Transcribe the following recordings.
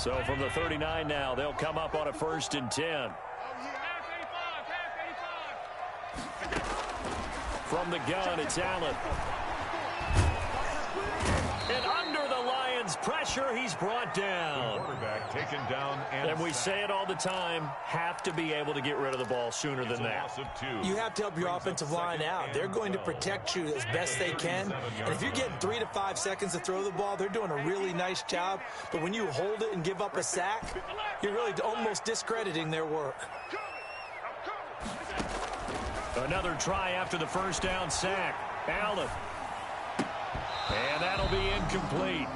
So from the 39 now, they'll come up on a 1st and 10. From the gun, it's Allen. And under the Lions' pressure, he's brought down. Quarterback taken down. And we say it all the time, have to be able to get rid of the ball sooner than that. You have to help your offensive line out. They're going to protect you as best they can. And if you're getting 3 to 5 seconds to throw the ball, they're doing a really nice job. But when you hold it and give up a sack, you're really almost discrediting their work. Another try after the 1st down sack. Allen. And that'll be incomplete.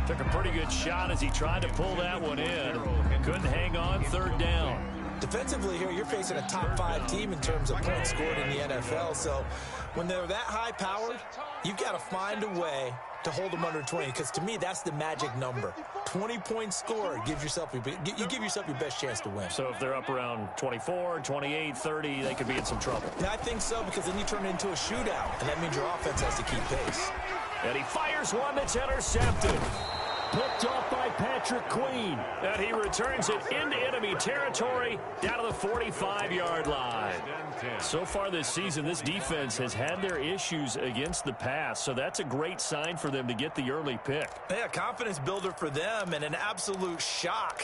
Took a pretty good shot as he tried to pull that one in. Couldn't hang on 3rd down. Defensively here, you're facing a top 5 team in terms of points scored in the NFL. So when they're that high-powered, you've got to find a way to hold them under 20, because to me, that's the magic number. 20 points scored, you give yourself your best chance to win. So if they're up around 24, 28, 30, they could be in some trouble. Yeah, I think so, because then you turn it into a shootout, and that means your offense has to keep pace. And he fires one that's intercepted. Picked off by Patrick Queen. And he returns it into enemy territory down to the 45-yard line. So far this season, this defense has had their issues against the pass, so that's a great sign for them to get the early pick. Yeah, confidence builder for them and an absolute shock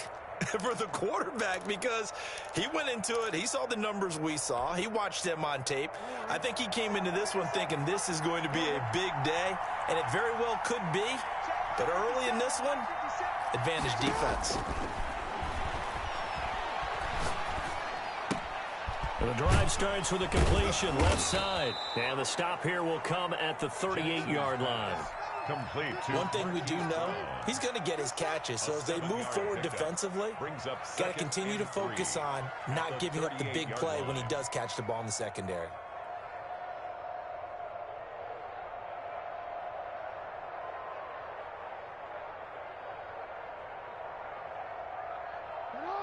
for the quarterback, because he went into it, he saw the numbers we saw, he watched them on tape. I think he came into this one thinking this is going to be a big day, and it very well could be. But early in this one, advantage defense. The drive starts with a completion left side. And the stop here will come at the 38-yard line. Complete. One thing we do know, he's going to get his catches. So as they move forward defensively, got to continue to focus on not giving up the big play when he does catch the ball in the secondary.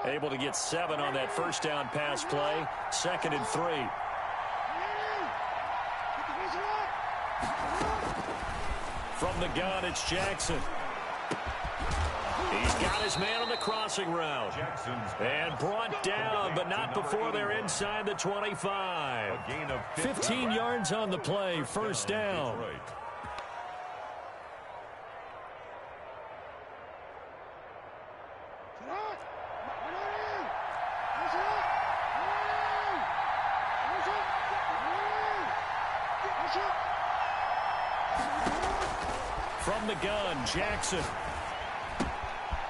Able to get 7 on that 1st down pass play. 2nd and 3. From the gun, it's Jackson. He's got his man on the crossing route. And brought down, but not before they're inside the 25. 15 yards on the play, 1st down. From the gun, Jackson.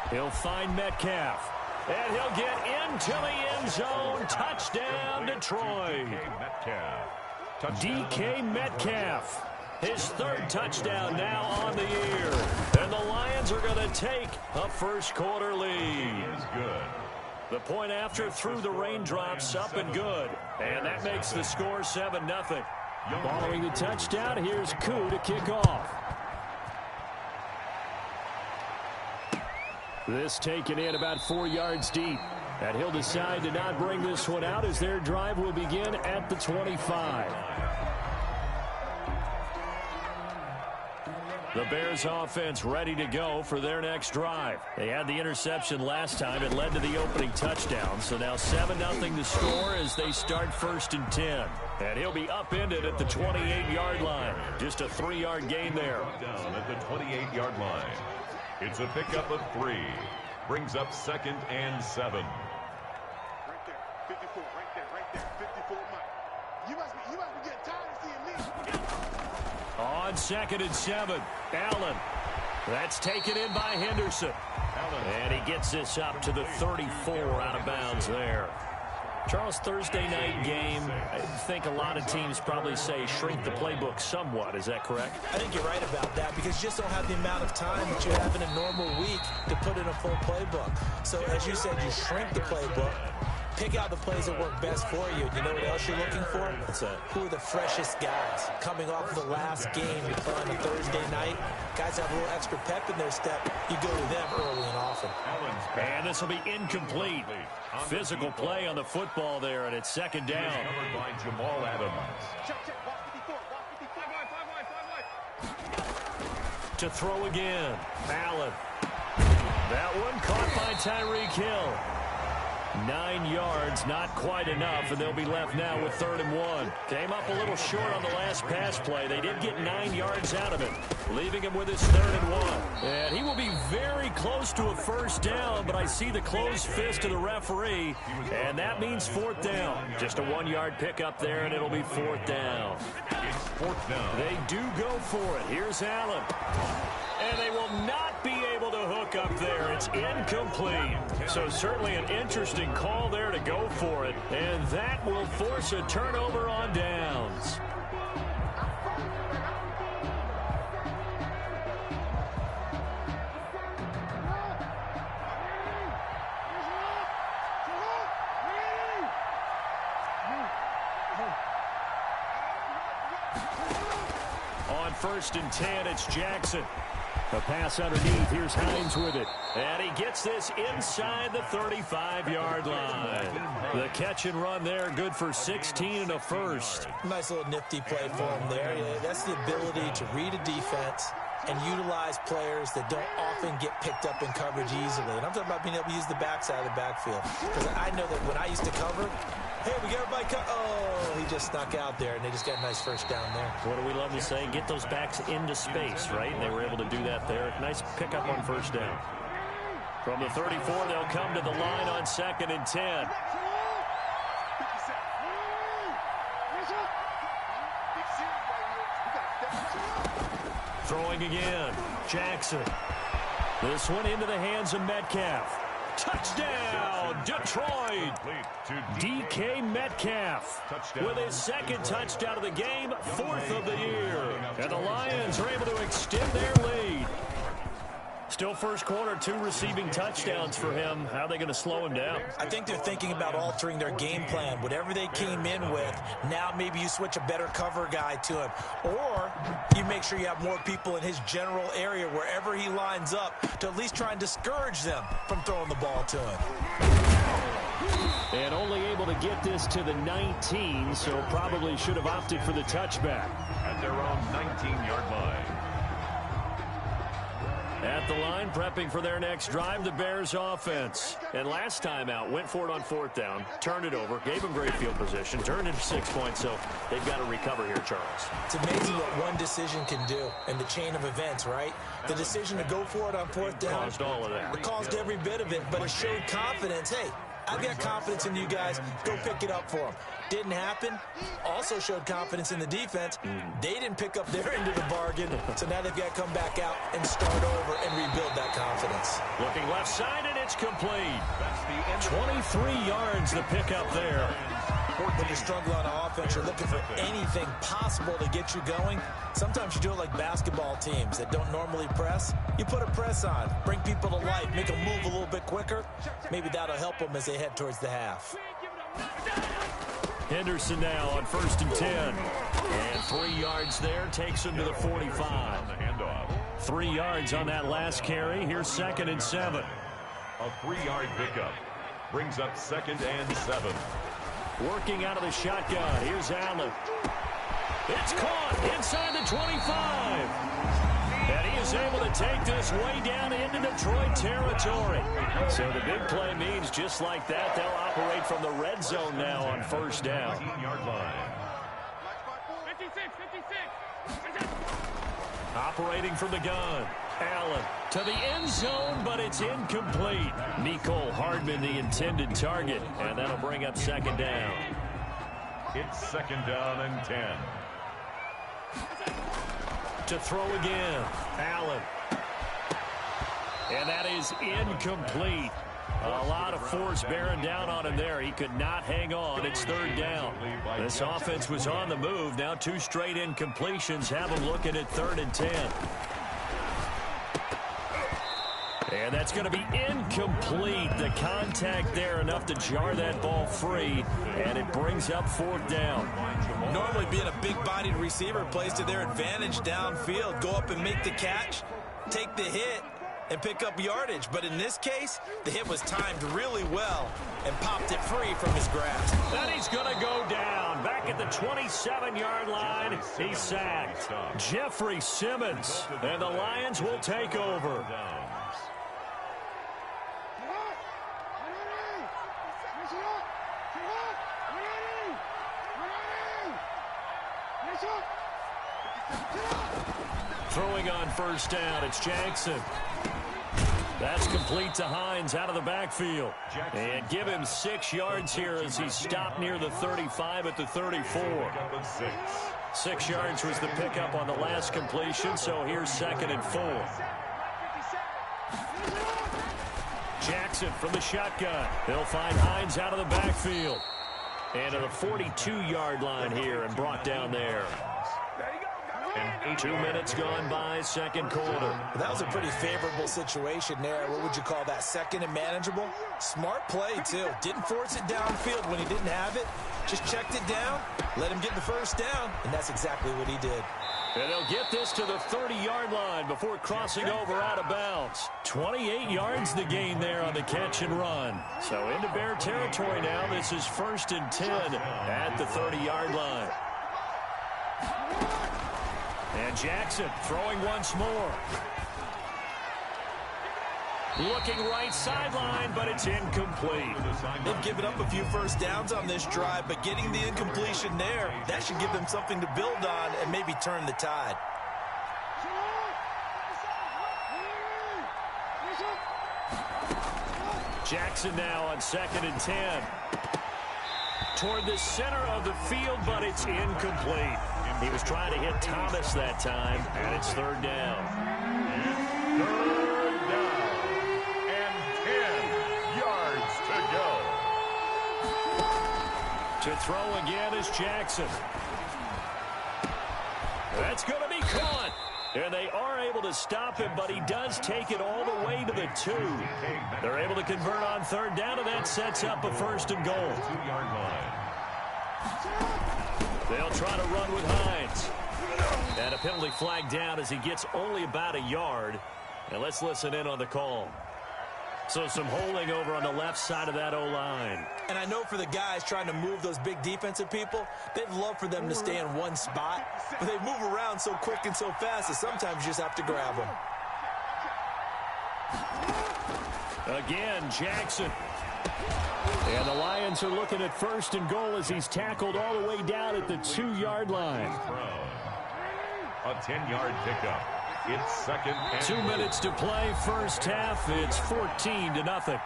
He'll find Metcalf. And he'll get into the end zone. Touchdown, Detroit. DK Metcalf. His 3rd touchdown now on the year. And the Lions are going to take a 1st quarter lead. The point after through the raindrops, up and good. And that makes the score 7-0. Following the touchdown, here's Koo to kick off. This taken in about 4 yards deep. And he'll decide to not bring this one out as their drive will begin at the 25. The Bears offense ready to go for their next drive. They had the interception last time. It led to the opening touchdown. So now 7-0 to score as they start 1st and 10. And he'll be upended at the 28-yard line. Just a 3-yard gain there. Down at the 28-yard line. It's a pickup of 3. Brings up 2nd and 7. Right there, 54, right there, 54, Mike. You must be getting tired of seeing me. On 2nd and 7, Allen. That's taken in by Henderson. And he gets this up to the 34 out of bounds there. Charles, Thursday night game, I think a lot of teams probably say shrink the playbook somewhat. Is that correct? I think you're right about that, because you just don't have the amount of time that you have in a normal week to put in a full playbook. So as you said, you shrink the playbook, pick out the plays that work best for you. You know what else you're looking for? Who are the freshest guys coming off the last game you play on a Thursday night? Guys have a little extra pep in their step. You go to them early and often. And this will be incomplete. Physical play on the football there, and it's 2nd down. Covered by Jamal Adams. To throw again, Allen. That one caught by Tyreek Hill. 9 yards, not quite enough, and they'll be left now with 3rd and 1. Came up a little short on the last pass play. They did get 9 yards out of it, leaving him with his 3rd and 1. And he will be very close to a first down, but I see the closed fist of the referee, and that means 4th down. Just a 1-yard pickup there, and it'll be 4th down. It's 4th down. They do go for it. Here's Allen. And they will not be able to hook up there. It's incomplete. So certainly an interesting call there to go for it. And that will force a turnover on downs. On 1st and 10, it's Jackson. A pass underneath. Here's Hines with it. And he gets this inside the 35-yard line. The catch and run there, good for 16 and a first. Nice little nifty play for him there. Yeah, that's the ability to read a defense and utilize players that don't often get picked up in coverage easily. And I'm talking about being able to use the backside of the backfield. Because I know that when I used to cover, hey, we got everybody oh, he just snuck out there, and they just got a nice first down there. What do we love to say? Get those backs into space, right? And they were able to do that there. Nice pickup on first down. From the 34, they'll come to the line on 2nd and 10. Throwing again. Jackson. This one into the hands of Metcalf. Touchdown, Detroit. DK Metcalf with his 2nd touchdown of the game, 4th of the year. And the Lions are able to extend their lead. Still first quarter, 2 receiving touchdowns for him. How are they going to slow him down? I think they're thinking about altering their game plan. Whatever they came in with, now maybe you switch a better cover guy to him. Or you make sure you have more people in his general area wherever he lines up to at least try and discourage them from throwing the ball to him. And only able to get this to the 19, so probably should have opted for the touchback. At their own 19-yard line. At the line, prepping for their next drive, the Bears offense. And last time out, went for it on 4th down, turned it over, gave them great field position, turned it to 6 points, so they've got to recover here, Charles. It's amazing what one decision can do in the chain of events, right? The decision to go for it on 4th down caused all of that. It caused every bit of it, but it showed confidence. Hey, I've got confidence in you guys. Go pick it up for them. Didn't happen. Also showed confidence in the defense. They didn't pick up their end of the bargain, so now they've got to come back out and start over and rebuild that confidence. Looking left side, and it's complete. 23 yards the pickup there. When you're struggling on offense, you're looking for anything possible to get you going. Sometimes you do it like basketball teams that don't normally press. You put a press on, bring people to life, make them move a little bit quicker. Maybe that'll help them as they head towards the half. Henderson now on 1st and 10. And 3 yards there, takes him to the 45. 3 yards on that last carry. Here's 2nd and 7. A 3-yard pickup brings up 2nd and 7. Working out of the shotgun. Here's Allen. It's caught inside the 25. And he is able to take this way down into Detroit territory. So the big play means just like that, they'll operate from the red zone now on 1st down. 15-yard line. 56. Operating from the gun. Allen to the end zone, but it's incomplete. Mecole Hardman, the intended target, and that'll bring up 2nd down. It's 2nd down and 10. To throw again, Allen. And that is incomplete. A lot of force bearing down on him there. He could not hang on. It's 3rd down. This offense was on the move. Now 2 straight incompletions have them looking at 3rd and 10. And that's going to be incomplete. The contact there enough to jar that ball free, and it brings up 4th down. Normally being a big-bodied receiver plays to their advantage downfield. Go up and make the catch, take the hit, and pick up yardage. But in this case, the hit was timed really well and popped it free from his grasp. Then he's going to go down. Back at the 27-yard line, he's sacked. Jeffrey Simmons, and the Lions will take over. throwing on first down. It's Jackson. That's complete to Hines out of the backfield. And give him 6 yards here as he stopped near the 35 at the 34. 6 yards was the pickup on the last completion, so here's 2nd and 4. Jackson from the shotgun. They'll find Hines out of the backfield. And to the 42-yard line here and brought down there. 2 minutes gone by, 2nd quarter. That was a pretty favorable situation there. What would you call that? 2nd and manageable? Smart play, too. Didn't force it downfield when he didn't have it. Just checked it down, let him get the first down, and that's exactly what he did. And they'll get this to the 30-yard line before crossing over out of bounds. 28 yards the gain there on the catch and run. So into Bear territory now. This is 1st and 10 at the 30-yard line. And Jackson throwing once more. Looking right sideline, but it's incomplete. They've given up a few first downs on this drive, but getting the incompletion there, that should give them something to build on and maybe turn the tide. Jackson now on 2nd and 10. Toward the center of the field, but it's incomplete. He was trying to hit Thomas that time, and it's 3rd down. 3rd down. And 10 yards to go. To throw again is Jackson. That's going to be caught. And they are able to stop him, but he does take it all the way to the 2. They're able to convert on 3rd down, and that sets up a 1st and goal. 2-yard line. They'll try to run with Hines. And a penalty flag down as he gets only about a yard. And let's listen in on the call. So some holding over on the left side of that O-line. And I know for the guys trying to move those big defensive people, they'd love for them to stay in one spot. But they move around so quick and so fast that sometimes you just have to grab them. Again, Jackson. And the Lions are looking at 1st and goal as he's tackled all the way down at the 2-yard line. A 10-yard pickup. It's 2nd and 2 minutes to play, first half. It's 14-0.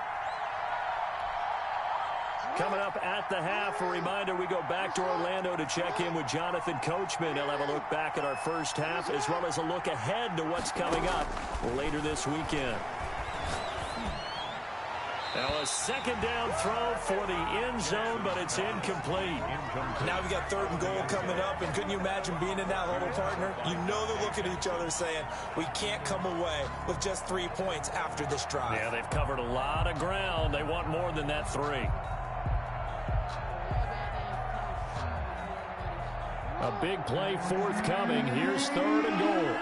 Coming up at the half, a reminder, we go back to Orlando to check in with Jonathan Coachman. He'll have a look back at our first half as well as a look ahead to what's coming up later this weekend. Now a 2nd down throw for the end zone, but it's incomplete. Now we've got 3rd and goal coming up, and couldn't you imagine being in that huddle, partner? You know they're looking at each other saying, we can't come away with just 3 points after this drive. Yeah, they've covered a lot of ground. They want more than that 3. A big play forthcoming. Here's 3rd and goal.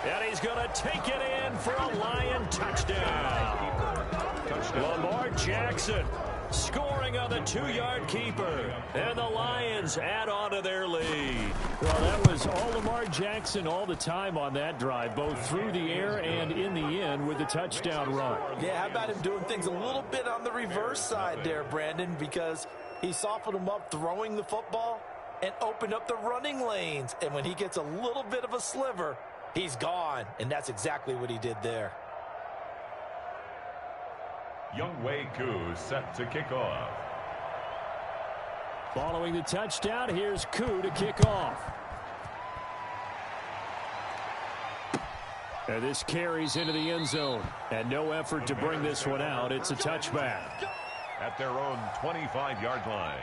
And he's going to take it in for a Lion touchdown. Lamar Jackson scoring on the 2-yard keeper. And the Lions add on to their lead. Well, that was all Lamar Jackson all the time on that drive, both through the air and in the end with the touchdown run. Yeah, how about him doing things a little bit on the reverse side there, Brandon, because he softened him up throwing the football and opened up the running lanes. And when he gets a little bit of a sliver, he's gone, and that's exactly what he did there. Younghoe Koo set to kick off. Following the touchdown, here's Koo to kick off. And this carries into the end zone. And no effort to bring this one out. It's a touchback. At their own 25-yard line.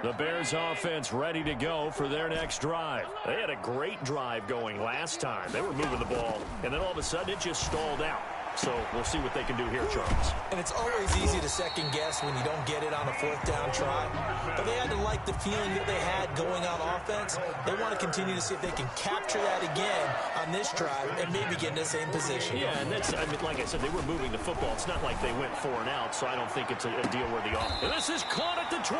The Bears offense ready to go for their next drive. They had a great drive going last time. They were moving the ball, and then all of a sudden it just stalled out. So we'll see what they can do here, Charles. And it's always easy to second guess when you don't get it on a fourth down try. But they had to like the feeling that they had going on offense. They want to continue to see if they can capture that again on this drive and maybe get in the same position. Yeah, and that's, I mean, like I said, they were moving the football. It's not like they went 4 and out, so I don't think it's a deal where the offense. And this is caught at the 20.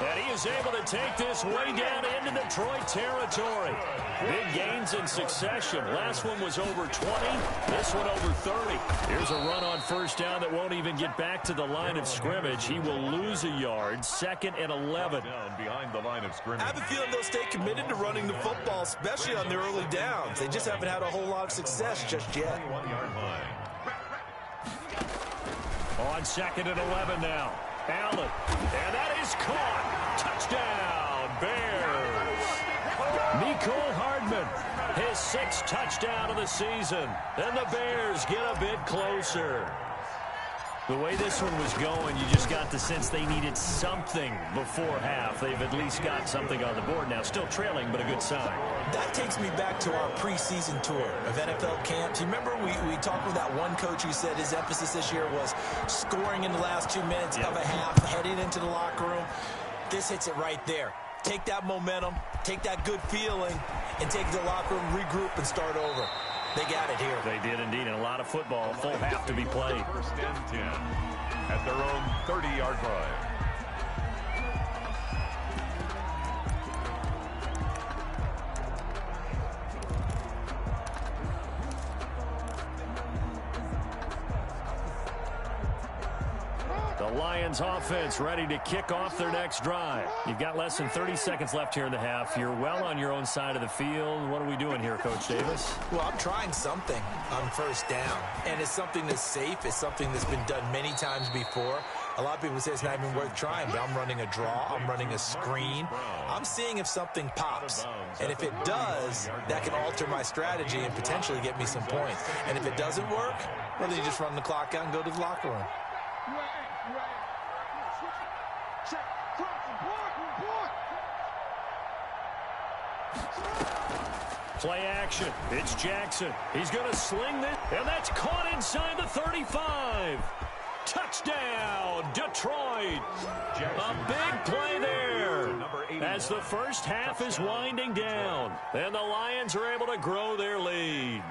And he is able to take this way down into Detroit territory. Big gains in succession. Last one was over 20. This one over 30. Here's a run on first down that won't even get back to the line of scrimmage. He will lose a yard. 2nd and 11. Down behind the line of scrimmage. I have a feeling they'll stay committed to running the football, especially on their early downs. They just haven't had a whole lot of success just yet. 21-yard line. On 2nd and 11 now. Allen. And that is caught. Touchdown, Bears. Mecole Hardman, his 6th touchdown of the season. And the Bears get a bit closer. The way this one was going, you just got the sense they needed something before half. They've at least got something on the board now. Still trailing, but a good sign. That takes me back to our preseason tour of NFL camps. You remember we talked with that one coach who said his emphasis this year was scoring in the last 2 minutes of a half, heading into the locker room. This hits it right there. Take that momentum, take that good feeling, and take it to the locker room, regroup, and start over. They got it here. They did indeed, and a lot of football. Full half to be played. 1st and 10 at their own 30-yard line. The Lions offense ready to kick off their next drive. You've got less than 30 seconds left here in the half. You're well on your own side of the field. What are we doing here, Coach Davis? Well, I'm trying something on first down, and it's something that's safe. It's something that's been done many times before. A lot of people say it's not even worth trying, but I'm running a draw. I'm running a screen. I'm seeing if something pops, and if it does, that can alter my strategy and potentially get me some points. And if it doesn't work, well, then you just run the clock out and go to the locker room. Play action. It's Jackson. He's going to sling this, and that's caught inside the 35. Touchdown, Detroit. A big play there as the first half is winding down, and the Lions are able to grow their lead.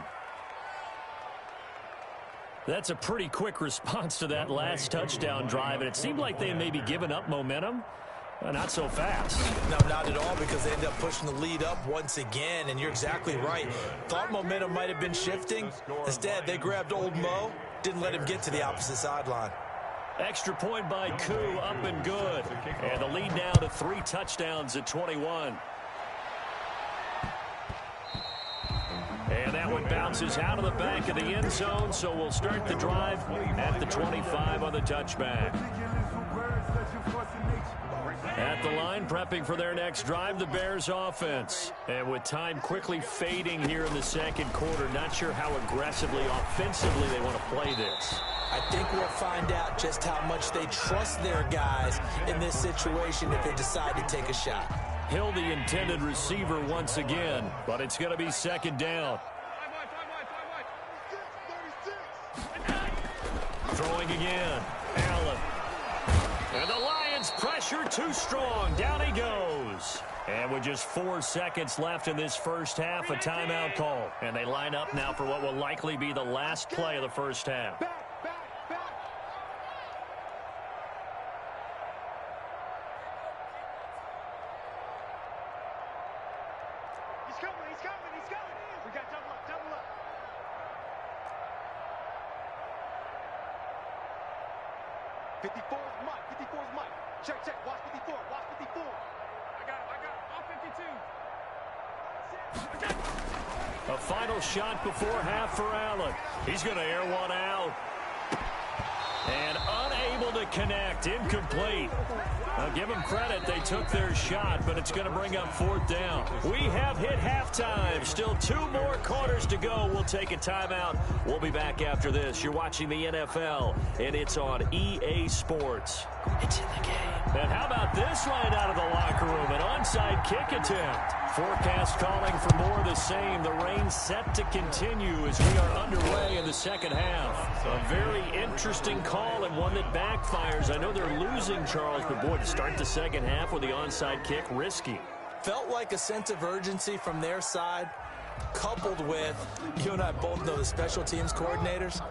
That's a pretty quick response to that last touchdown drive, and it seemed like they had maybe given up momentum. Not so fast. No, not at all, because they ended up pushing the lead up once again, and you're exactly right. Thought momentum might have been shifting. Instead, they grabbed old Mo, didn't let him get to the opposite sideline. Extra point by Koo, up and good. And the lead now to 3 touchdowns at 21. And that one bounces out of the back of the end zone, so we'll start the drive at the 25 on the touchback. At the line, prepping for their next drive, the Bears offense. And with time quickly fading here in the second quarter, not sure how aggressively, offensively they want to play this. I think we'll find out just how much they trust their guys in this situation if they decide to take a shot. Hill, the intended receiver once again, but it's going to be 2nd down. Throwing again. Allen. And the Lions pressure too strong. Down he goes. And with just 4 seconds left in this first half, a timeout call. And they line up now for what will likely be the last play of the first half. He's coming. We got double up. '54's Mike. Check. Watch 54. I got him. All 52. A final shot before half for Allen. He's going to air one out. And unable to connect. Incomplete. Now give them credit. They took their shot, but it's going to bring up 4th down. We have hit halftime. Still 2 more quarters to go. We'll take a timeout. We'll be back after this. You're watching the NFL, and it's on EA Sports. It's in the game. And how about this right out of the locker room? An onside kick attempt. Forecast calling for more of the same. The rain set to continue as we are underway in the second half. A very interesting call and one that backfires. I know they're losing, Charles, but boy, to start the second half with the onside kick, risky. Felt like a sense of urgency from their side, coupled with, you and I both know the special teams coordinators.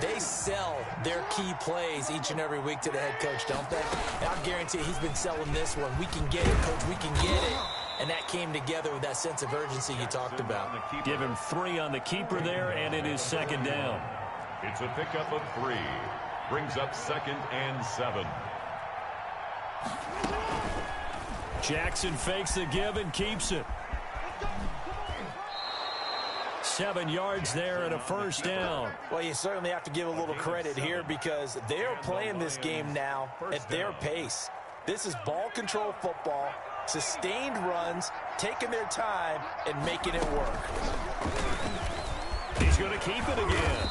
They sell their key plays each and every week to the head coach, don't they? And I guarantee he's been selling this one. We can get it, coach, we can get it. And that came together with that sense of urgency you talked about. Give him 3 on the keeper there, and it is second down. It's a pickup of 3. Brings up 2nd and 7. Jackson fakes the give and keeps it. 7 yards there and a first down. Well, you certainly have to give a little credit here because they're playing this game now at their pace. This is ball control football, sustained runs, taking their time, and making it work. He's going to keep it again.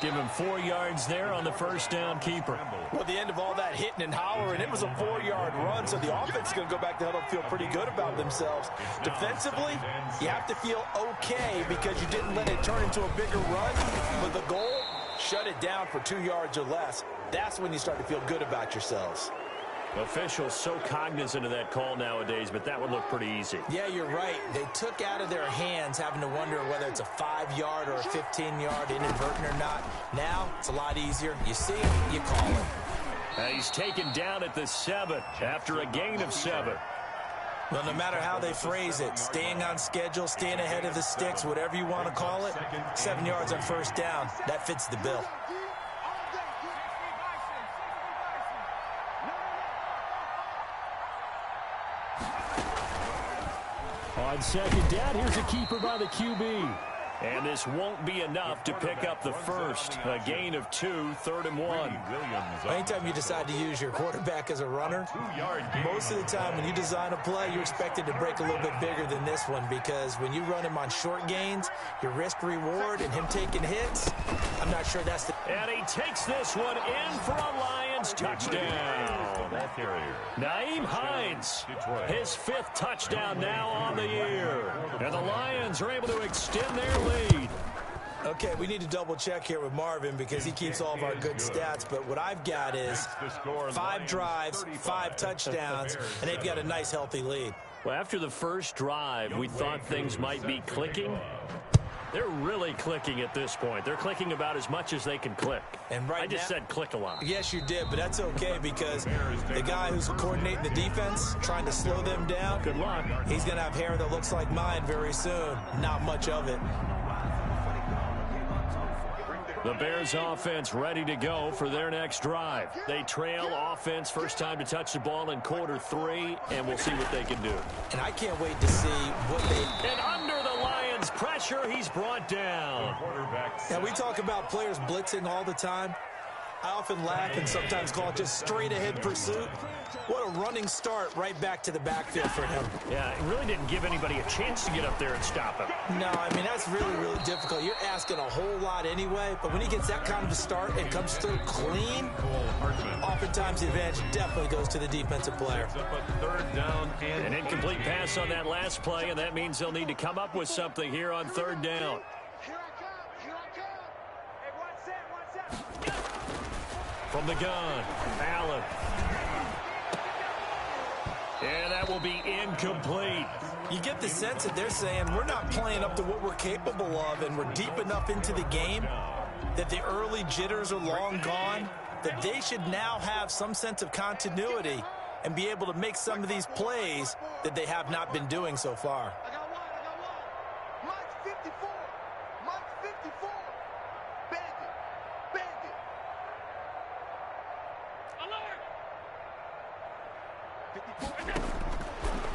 Give him 4 yards there on the first down keeper. Well, at the end of all that hitting and hollering, it was a 4-yard run, so the offense is going to go back to huddle and feel pretty good about themselves. Defensively, you have to feel okay because you didn't let it turn into a bigger run, but the goal, shut it down for 2 yards or less. That's when you start to feel good about yourselves. Officials so cognizant of that call nowadays, but that would look pretty easy. Yeah, you're right. They took out of their hands having to wonder whether it's a 5-yard or a 15-yard inadvertent or not. Now, it's a lot easier. You see it, you call it. He's taken down at the 7 after a gain of 7. Well, no matter how they phrase it, staying on schedule, staying ahead of the sticks, whatever you want to call it, 7 yards on first down, that fits the bill. On second down, here's a keeper by the QB. And this won't be enough to pick up the first. A gain of 2, 3rd and 1. Anytime you decide to use your quarterback as a runner, most of the time when you design a play, you're expected to break a little bit bigger than this one because when you run him on short gains, your risk-reward and him taking hits, I'm not sure that's the... And he takes this one in for a Lions touchdown. Nyheim Hines, his 5th touchdown now on the year. And the Lions are able to extend their lead. Okay, we need to double check here with Marvin because he keeps all of our good stats, but what I've got is 5 drives, 5 touchdowns, and they've got a nice healthy lead. Well, after the first drive, we thought things might be clicking. They're really clicking at this point. They're clicking about as much as they can click. And right I just said click a lot. Yes, you did, but that's okay because the guy who's coordinating the defense, trying to slow them down, good luck. He's going to have hair that looks like mine very soon. Not much of it. The Bears offense ready to go for their next drive. They trail offense, first time to touch the ball in quarter 3, and we'll see what they can do. And I can't wait to see what they... And under the Lions' pressure, he's brought down. Now, we talk about players blitzing all the time. I often laugh and sometimes call it just straight-ahead pursuit. What a running start right back to the backfield for him. Yeah, it really didn't give anybody a chance to get up there and stop him. No, I mean, that's really, really difficult. You're asking a whole lot anyway, but when he gets that kind of a start and comes through clean, oftentimes the advantage definitely goes to the defensive player. An incomplete pass on that last play, and that means they'll need to come up with something here on 3rd down. From the gun, Allen. And that will be incomplete. You get the sense that they're saying we're not playing up to what we're capable of and we're deep enough into the game that the early jitters are long gone, that they should now have some sense of continuity and be able to make some of these plays that they have not been doing so far.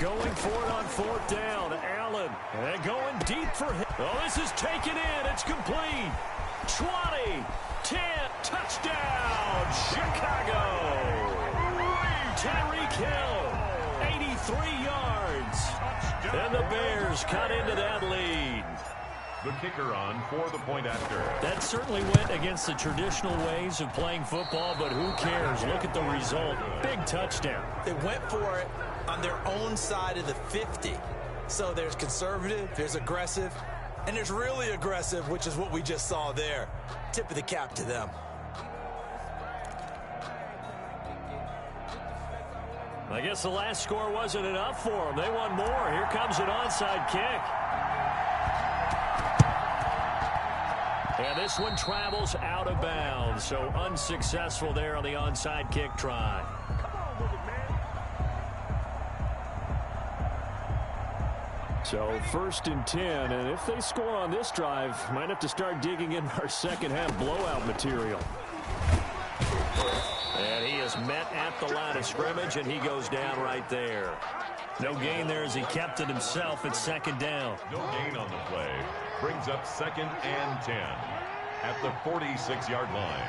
Going for it on 4th down. Allen. And going deep for him. Oh, this is taken in. It's complete. 20, 10, touchdown, Chicago. Tyreek Hill, 83 yards. And the Bears cut into that lead. The kicker on for the point after. That certainly went against the traditional ways of playing football, but who cares? Look at the result. Big touchdown. They went for it on their own side of the 50. So there's conservative, there's aggressive, and there's really aggressive, which is what we just saw there. Tip of the cap to them. I guess the last score wasn't enough for them. They want more. Here comes an onside kick. And this one travels out of bounds, so unsuccessful there on the onside kick try. So 1st and 10, and if they score on this drive, might have to start digging in our second half blowout material. And he is met at the line of scrimmage, and he goes down right there. No gain there as he kept it himself at 2nd down. No gain on the play. Brings up 2nd and 10 at the 46-yard line.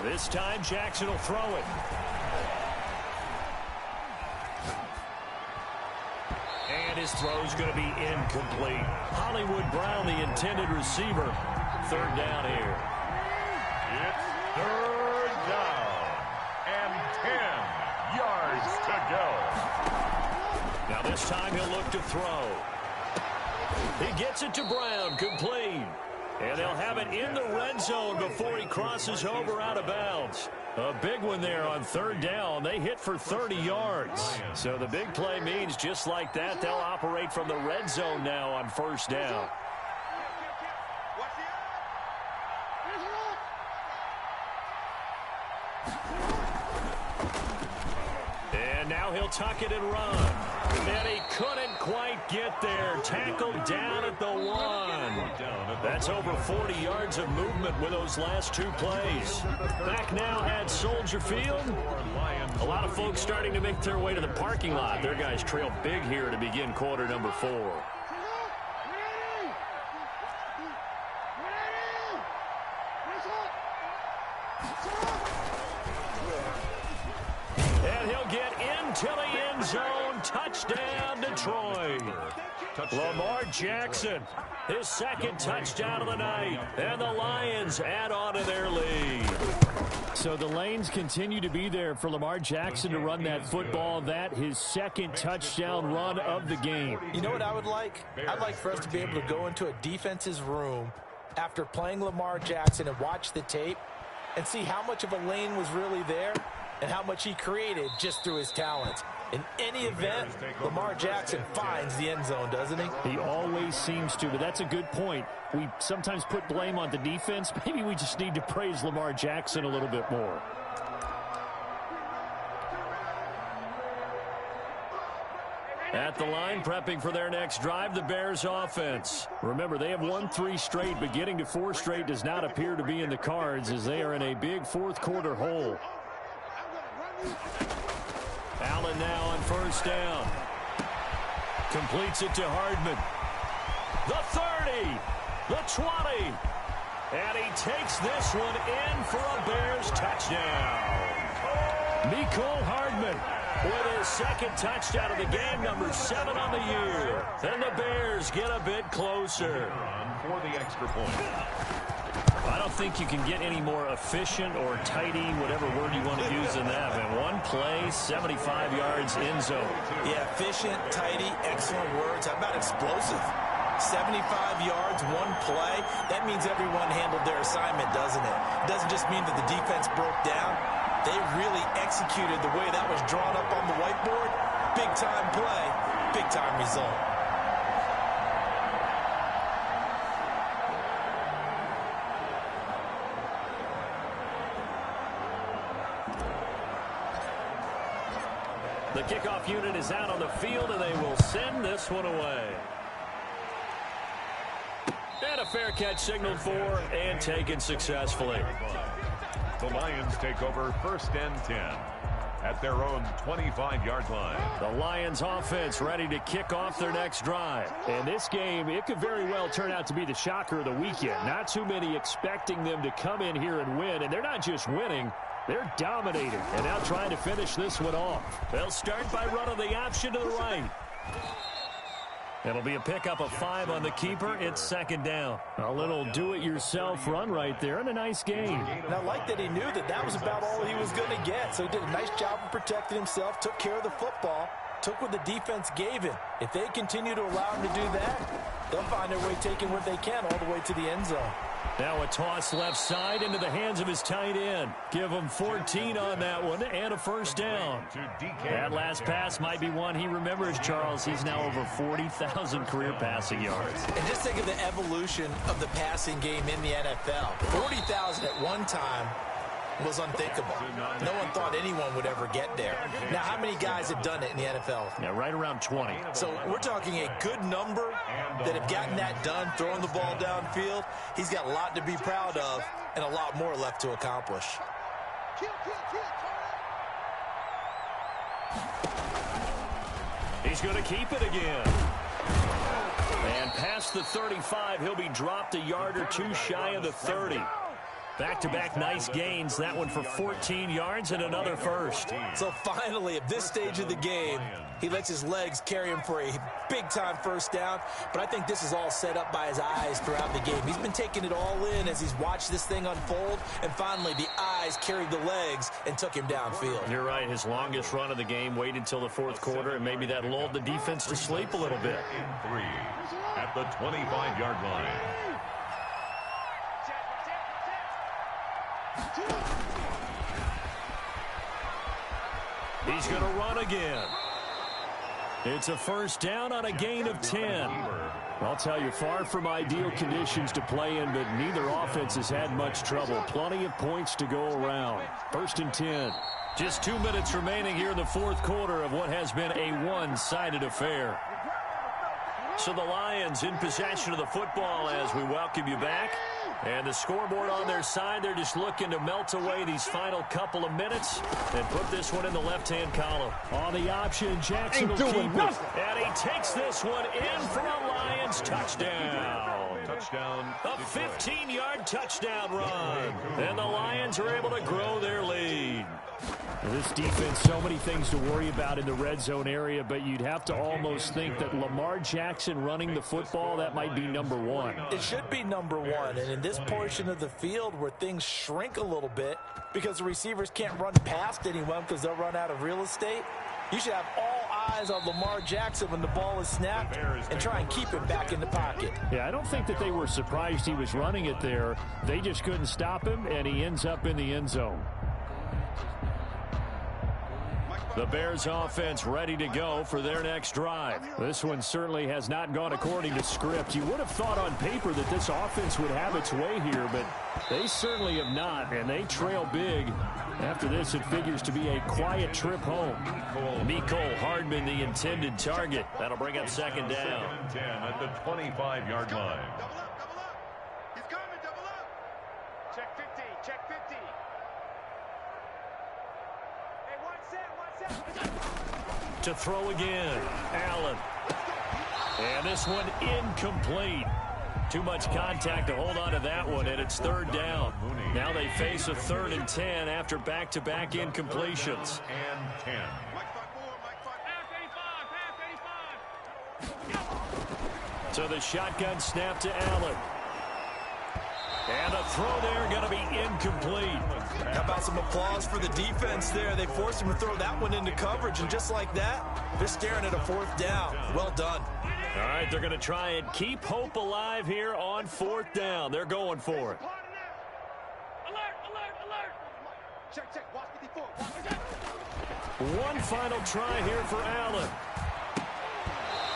This time Jackson will throw it. And his throw's going to be incomplete. Hollywood Brown, the intended receiver. 3rd down here. It's 3rd down and 10 yards to go. Now this time he'll look to throw. He gets it to Brown, complete. And they'll have it in the red zone before he crosses over out of bounds. A big one there on 3rd down. They hit for 30 yards. So the big play means just like that, they'll operate from the red zone now on 1st down. And now he'll tuck it and run. And he couldn't quite get there. Tackled down at the 1. That's over 40 yards of movement with those last 2 plays. Back now at Soldier Field. A lot of folks starting to make their way to the parking lot. Their guys trail big here to begin quarter number 4. And he'll get into the end zone. Touchdown, Detroit. Lamar Jackson, his 2nd touchdown of the night. And the Lions add on to their lead. So the lanes continue to be there for Lamar Jackson to run that football. That his 2nd touchdown run of the game. You know what I would like? I'd like for us to be able to go into a defense's room after playing Lamar Jackson and watch the tape and see how much of a lane was really there and how much he created just through his talents. In any event, Lamar Jackson finds the end zone, doesn't he? He always seems to, but that's a good point. We sometimes put blame on the defense. Maybe we just need to praise Lamar Jackson a little bit more. At the line, prepping for their next drive, the Bears offense. Remember, they have won 3 straight, but getting to 4 straight does not appear to be in the cards as they are in a big 4th quarter hole. Allen now on 1st down. Completes it to Hardman. The 30, the 20. And he takes this one in for a Bears touchdown. Mecole Hardman with his 2nd touchdown of the game, number 7 on the year. And the Bears get a bit closer. For the extra point. I don't think you can get any more efficient or tidy, whatever word you want to use in that. And 1 play, 75 yards in zone. Yeah, efficient, tidy, excellent words. How about explosive? 75 yards, 1 play. That means everyone handled their assignment, doesn't it? It doesn't just mean that the defense broke down. They really executed the way that was drawn up on the whiteboard. Big-time play, big-time result. The kickoff unit is out on the field, and they will send this one away. And a fair catch signaled for and taken successfully. The Lions take over 1st and 10 at their own 25-yard line. The Lions offense ready to kick off their next drive. And this game, it could very well turn out to be the shocker of the weekend. Not too many expecting them to come in here and win. And they're not just winning, they're dominating. And now trying to finish this one off. They'll start by running the option to the right. It'll be a pickup of 5 on the keeper. It's second down. A little do-it-yourself run right there and a nice gain. And I like that he knew that that was about all he was going to get. So he did a nice job of protecting himself, took care of the football, took what the defense gave him. If they continue to allow him to do that, they'll find their way taking what they can all the way to the end zone. Now a toss left side into the hands of his tight end. Give him 14 on that one and a first down. That last pass might be one he remembers, Charles. He's now over 40,000 career passing yards. And just think of the evolution of the passing game in the NFL. 40,000 at one time was unthinkable. No one thought anyone would ever get there. Now, how many guys have done it in the NFL? Yeah, right around 20. So we're talking a good number that have gotten that done, throwing the ball downfield. He's got a lot to be proud of and a lot more left to accomplish. He's going to keep it again. And past the 35, he'll be dropped a yard or two shy of the 30. Back-to-back nice gains. That one for 14 yards and another first. So finally, at this stage of the game, he lets his legs carry him for a big-time first down. But I think this is all set up by his eyes throughout the game. He's been taking it all in as he's watched this thing unfold. And finally, the eyes carried the legs and took him downfield. You're right. His longest run of the game waited until the fourth quarter, and maybe that lulled the defense to sleep a little bit. In 3 at the 25-yard line. He's going to run again. It's a first down on a gain of 10. I'll tell you, far from ideal conditions to play in, but neither offense has had much trouble. Plenty of points to go around. First and 10. Just 2 minutes remaining here in the fourth quarter of what has been a one-sided affair. So the Lions in possession of the football as we welcome you back. And the scoreboard on their side, they're just looking to melt away these final couple of minutes and put this one in the left-hand column. On the option, Jackson will keep it. And he takes this one in for a Lions touchdown. Touchdown. A 15-yard touchdown run. And the Lions are able to grow their lead. This defense, so many things to worry about in the red zone area, but you'd have to almost think that Lamar Jackson running the football, that might be number one. It should be number one, and in this portion of the field where things shrink a little bit because the receivers can't run past anyone because they'll run out of real estate, you should have all eyes on Lamar Jackson when the ball is snapped and try and keep him back in the pocket. Yeah, I don't think that they were surprised he was running it there. They just couldn't stop him, and he ends up in the end zone. The Bears offense ready to go for their next drive. This one certainly has not gone according to script. You would have thought on paper that this offense would have its way here, but they certainly have not, and they trail big. After this, it figures to be a quiet trip home. Mecole Hardman, the intended target. That'll bring up second down. 10 at the 25-yard line. Double up. He's coming, double up. Check 50, check 50. Hey, one set. To throw again, Allen. And this one incomplete. Too much contact to hold on to that one, and it's third down. Now they face a 3rd and 10 after back-to-back incompletions. And 10. So the shotgun snap to Allen. And the throw there going to be incomplete. How about some applause for the defense there? They forced him to throw that one into coverage, and just like that, they're staring at a 4th down. Well done. All right, they're going to try and keep hope alive here on 4th down. They're going for it. Alert. Check. Watch 54. One final try here for Allen.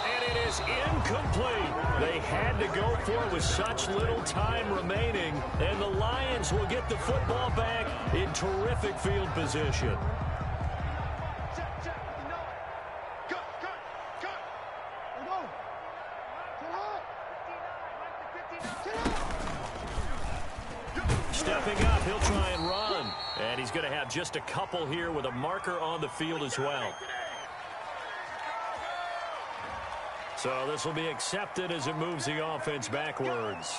And it is incomplete. They had to go for it with such little time remaining. And the Lions will get the football back in terrific field position. Check. You know it. Cut. Stepping up, he'll try and run. And he's going to have just a couple here with a marker on the field as well. So this will be accepted as it moves the offense backwards.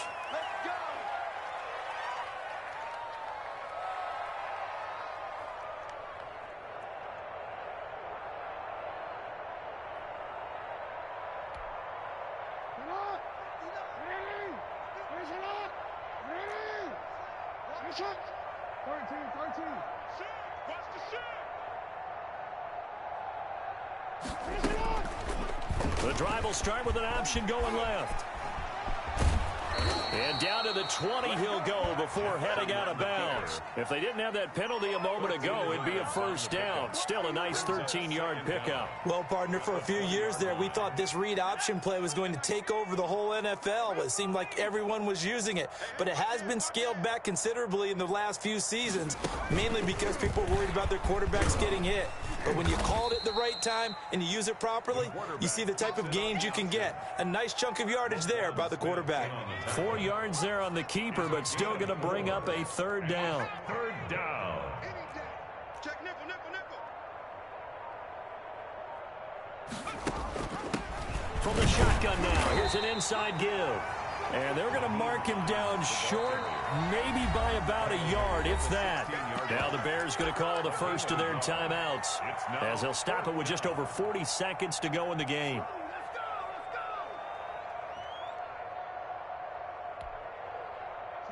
The drive will start with an option going left. And down to the 20 he'll go before heading out of bounds. If they didn't have that penalty a moment ago, it'd be a first down. Still a nice 13-yard pickup. Well, partner, for a few years there, we thought this read option play was going to take over the whole NFL. It seemed like everyone was using it. But it has been scaled back considerably in the last few seasons, mainly because people are worried about their quarterbacks getting hit. But when you call it at the right time and you use it properly, you see the type of gains you can get. A nice chunk of yardage there by the quarterback. 4 yards there on the keeper, but still going to bring up a third down. Third down. Check nickel, nickel, nickel. From the shotgun now, here's an inside give. And they're going to mark him down short, maybe by about a yard, if that. Now the Bears going to call the first of their timeouts, as they'll stop it with just over 40 seconds to go in the game.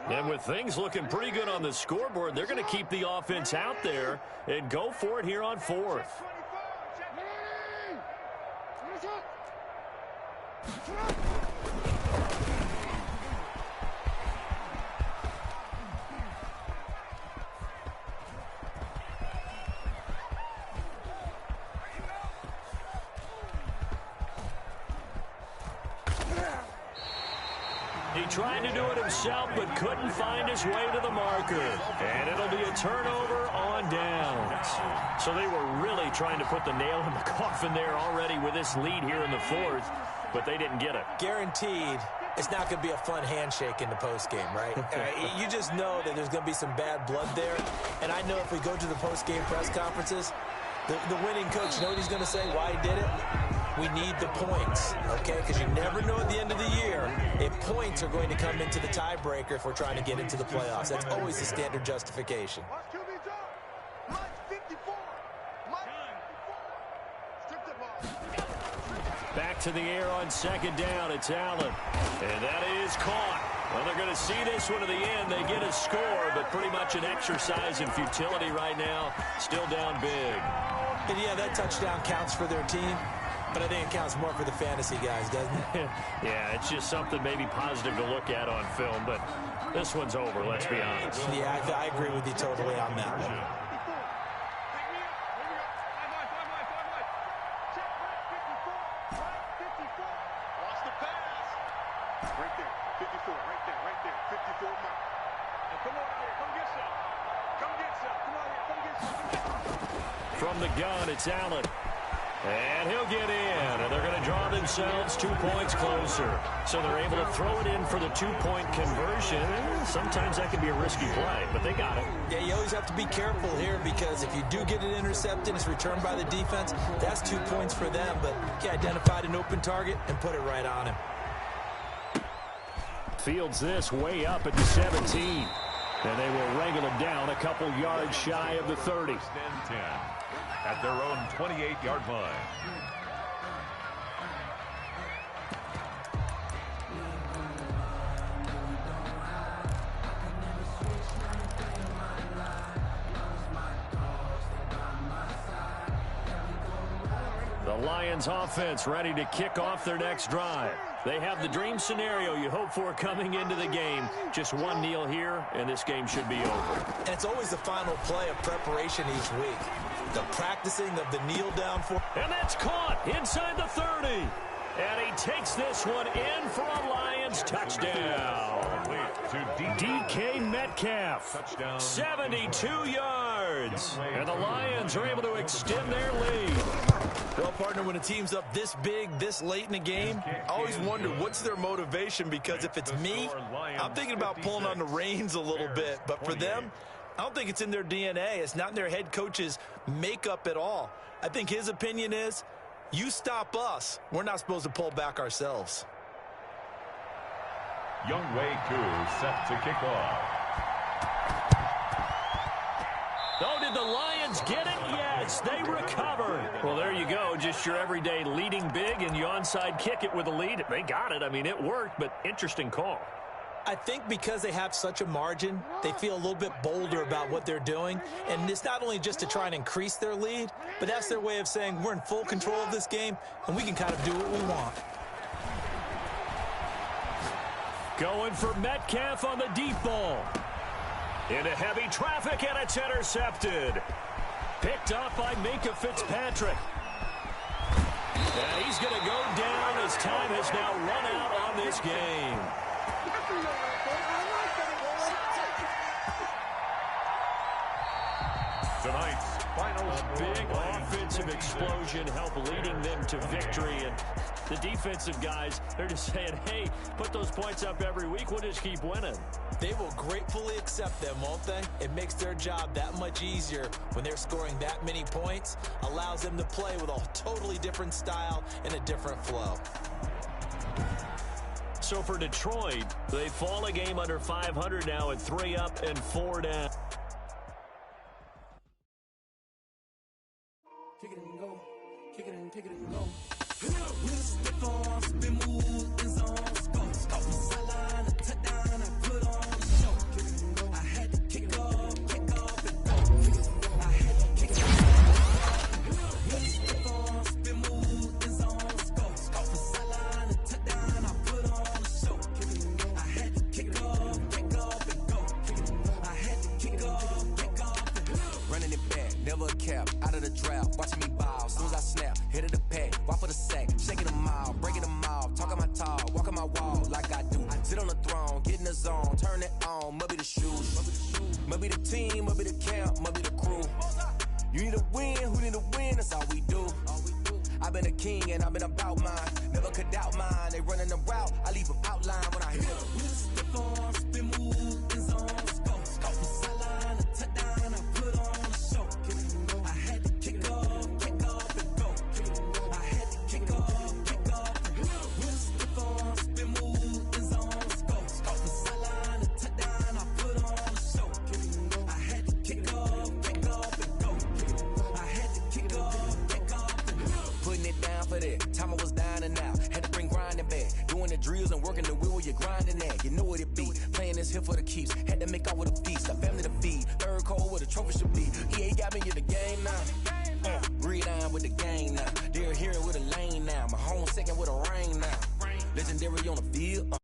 And with things looking pretty good on the scoreboard, they're going to keep the offense out there and go for it here on fourth. He tried to do it himself, but couldn't find his way to the marker. And it'll be a turnover on downs. So they were really trying to put the nail in the coffin there already with this lead here in the fourth, but they didn't get it. Guaranteed, it's not going to be a fun handshake in the postgame, right? You just know that there's going to be some bad blood there. And I know if we go to the postgame press conferences, the winning coach, you know what he's going to say, why he did it? We need the points, okay? Because you never know at the end of the year if points are going to come into the tiebreaker if we're trying to get into the playoffs. That's always the standard justification. Back to the air on second down. It's Allen. And that is caught. Well, they're going to see this one to the end. They get a score, but pretty much an exercise in futility right now. Still down big. And yeah, that touchdown counts for their team. But I think it counts more for the fantasy guys, doesn't it? Yeah, it's just something maybe positive to look at on film, but this one's over, let's be honest. Yeah, I agree with you totally on that one. Watch the pass. Right there, 54, right there, 54 Mike. Come on here, come get some. Come get some. Come on here, come get some. From the gun, it's Allen. And he'll get in, and they're going to draw themselves 2 points closer. So they're able to throw it in for the two-point conversion. Sometimes that can be a risky play, but they got it. Yeah, you always have to be careful here because if you do get it intercepted, it's returned by the defense, that's 2 points for them. But he identified an open target and put it right on him. Fields this way up at the 17. And they will wrangle him down a couple yards shy of the 30. At their own 28-yard line. The Lions offense ready to kick off their next drive. They have the dream scenario you hope for coming into the game. Just one kneel here, and this game should be over. And it's always the final play of preparation each week. The practicing of the kneel down for. And that's caught inside the 30. And he takes this one in for a Lions touchdown. DK Metcalf, touchdown. 72 yards. And the Lions are able to extend their lead. Well, partner, when a team's up this big, this late in the game, I always wonder what's their motivation, because if it's me, I'm thinking about pulling on the reins a little bit. But for them, I don't think it's in their DNA. It's not in their head coach's makeup at all. I think his opinion is, you stop us, we're not supposed to pull back ourselves. Younghoe Koo set to kick off. Oh, did the Lions get it? Yes, they recovered. Well, there you go. Just your everyday leading big, and you onside kick it with a lead. They got it. I mean, it worked, but interesting call. I think because they have such a margin, they feel a little bit bolder about what they're doing. And it's not only just to try and increase their lead, but that's their way of saying we're in full control of this game, and we can kind of do what we want. Going for Metcalf on the deep ball. Into heavy traffic, and it's intercepted. Picked up by Minkah Fitzpatrick. And he's going to go down as time has now run out on this game. Tonight's final Big offensive explosion helped leading them to victory. And the defensive guys, they're just saying, hey, put those points up every week. We'll just keep winning. They will gratefully accept them, won't they? It makes their job that much easier when they're scoring that many points. Allows them to play with a totally different style and a different flow. So for Detroit, they fall a game under 500 now at 3 up and 4 down. Kick it and go. Kick it and go. With a stiff arm, spin move, in zone, go. Stop the sideline, a touchdown, I put on the show. Kick it and go. I had to kick off and go. I had to kick it with a stiff arm, spin move, in zone, go. Stop the sideline, a touchdown, I put on the show. Kick it and go. I had to kick off and go. I had to kick off and go. Running it back, never a cap, out of the draft, watching me ball, soon as I snap, hit of the pack, walk for the sack, shaking them all, breaking them off, talking my talk, walking my wall like I do, sit on the throne, get in the zone, turn it on, must be the shoes, must be the team, must be the camp, must be the crew, you need a win, who need a win, that's all we do, I've been a king and I've been about mine, never could doubt mine, they running the route, I leave them outline when I hit them, with a stiff arm, spin move, in zone, go, stop the sideline, a touchdown, I put on the show, I had to kick off and go, I had to kick off and go, with a stiff arm, spin move, in zone, go, stop the sideline, a touchdown, I put on the show, I had to kick off and go, I had to kick off and go, putting it down for that, time I was down and out, had to bring grinding back, doing the drills and working the wheel where you're grinding at, you know what it be, playing this here for the keeps, had to make out with a feast, a family to feed, third cold where the trophy should be, EA got me in the game now, read on with the game now, they're here with a lane now, my home second with a rain now, legendary on the field,